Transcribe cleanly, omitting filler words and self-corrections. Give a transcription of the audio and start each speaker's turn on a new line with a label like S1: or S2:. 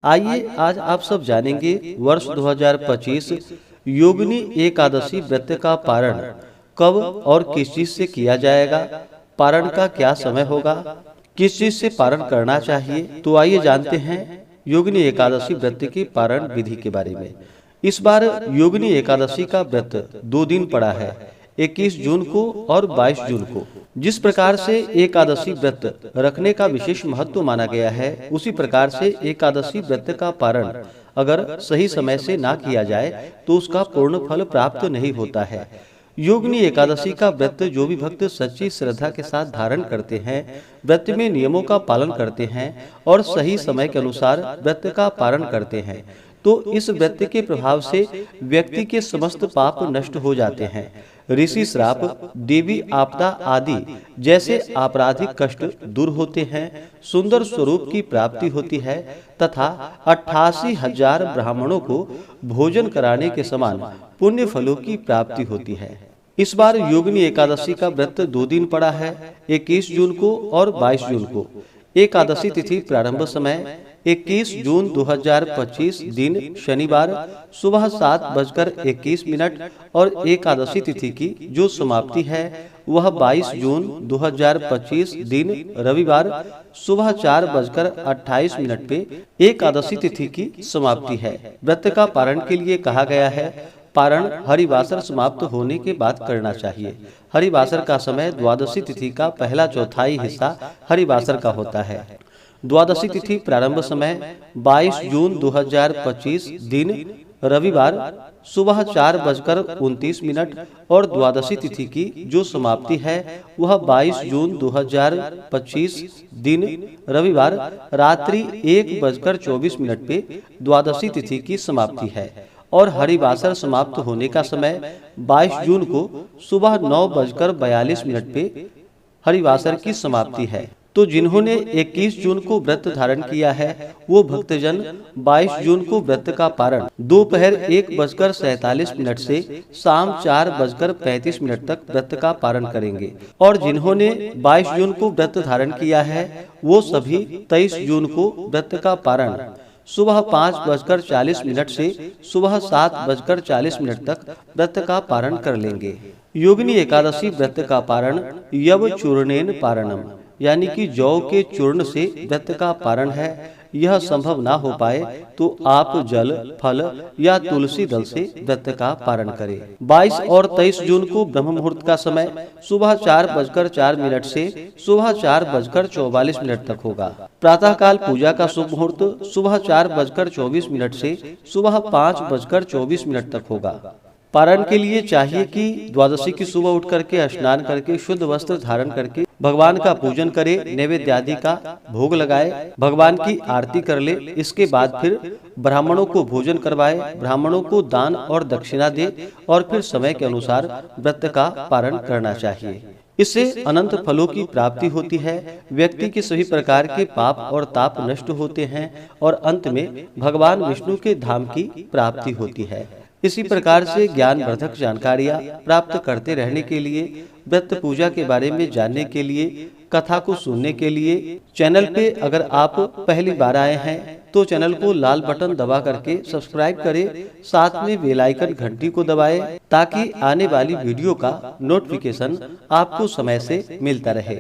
S1: आइए आज आप सब जानेंगे वर्ष 2025 योगिनी एकादशी व्रत का पारण कब और किस चीज से किया जाएगा। पारण का क्या समय होगा, किस चीज से पारण करना चाहिए। तो आइए जानते हैं योगिनी एकादशी व्रत की पारण विधि के बारे में। इस बार योगिनी एकादशी का व्रत 2 दिन पड़ा है, 21 जून को और 22 जून को। जिस प्रकार से एकादशी व्रत रखने का विशेष महत्व माना गया है, उसी प्रकार से एकादशी व्रत का पारण अगर सही समय से ना किया जाए तो उसका पूर्ण फल प्राप्त नहीं होता है। योगिनी एकादशी का व्रत जो भी भक्त सच्ची श्रद्धा के साथ धारण करते हैं, व्रत में नियमों का पालन करते हैं और सही समय के अनुसार व्रत का पारण करते हैं, तो इस व्रत के प्रभाव से व्यक्ति के समस्त पाप नष्ट हो जाते हैं। ऋषि श्राप, देवी आपदा आदि जैसे आपराधिक कष्ट दूर होते हैं, सुंदर स्वरूप की प्राप्ति होती है तथा 88,000 ब्राह्मणों को भोजन कराने के समान पुण्य फलों की प्राप्ति होती है। इस बार योगिनी एकादशी का व्रत 2 दिन पड़ा है, 21 जून को और 22 जून को। एकादशी तिथि प्रारंभ समय 21 जून 2025 दिन शनिवार सुबह 7:21 और एकादशी तिथि की जो समाप्ति है वह 22 जून 2025 दिन रविवार सुबह 4:28 पे एकादशी तिथि की समाप्ति है। व्रत का पारण के लिए कहा गया है, पारण हरिवासर समाप्त होने के बाद करना चाहिए। हरिवासर का समय द्वादशी तिथि का पहला चौथाई हिस्सा हरिवासर का होता है। द्वादशी तिथि प्रारंभ समय 22 जून 2025 दिन रविवार सुबह 4:29 और द्वादशी तिथि की जो समाप्ति है वह 22 जून 2025 दिन रविवार रात्रि 1:24 पे द्वादशी तिथि की समाप्ति है और हरिवासर समाप्त होने का समय 22 जून को सुबह 9:42 पे हरिवासर की समाप्ति है। तो जिन्होंने 21 जून को व्रत धारण किया है वो भक्तजन 22 जून को व्रत का पारण दोपहर 1:47 से शाम 4:35 तक व्रत का पारण करेंगे और जिन्होंने 22 जून को व्रत धारण किया है वो सभी 23 जून को व्रत का पारण सुबह 5:40 से सुबह 7:40 तक व्रत का पारण कर लेंगे। योगिनी एकादशी व्रत का पारण यव चूर्णेन पारणम यानी कि जौ के चूर्ण से व्रत का पारण है। यह संभव ना हो पाए तो आप जल, फल या तुलसी दल से व्रत का पारण करें। 22 और 23 जून को ब्रह्म मुहूर्त का समय सुबह 4:04 से सुबह 4:44 तक होगा। प्रातः काल पूजा का शुभ मुहूर्त सुबह 4:24 से सुबह 5:24 तक होगा। पारण के लिए चाहिए कि द्वादशी की सुबह उठ करके स्नान करके शुद्ध वस्त्र धारण करके भगवान का पूजन करे, नैवेद्य आदि का भोग लगाए, भगवान की आरती कर ले। इसके बाद फिर ब्राह्मणों को भोजन करवाए, ब्राह्मणों को दान और दक्षिणा दे और फिर समय के अनुसार व्रत का पारण करना चाहिए। इससे अनंत फलों की प्राप्ति होती है, व्यक्ति के सभी प्रकार के पाप और ताप नष्ट होते हैं और अंत में भगवान विष्णु के धाम की प्राप्ति होती है। इसी प्रकार से ज्ञानवर्धक जानकारियाँ प्राप्त करते रहने के लिए, व्रत पूजा के बारे में जानने के लिए, कथा को सुनने के लिए चैनल पे अगर आप पहली बार आए हैं तो चैनल को लाल बटन दबा करके सब्सक्राइब करें, साथ में बेल आइकन घंटी को दबाएं ताकि आने वाली वीडियो का नोटिफिकेशन आपको समय से मिलता रहे।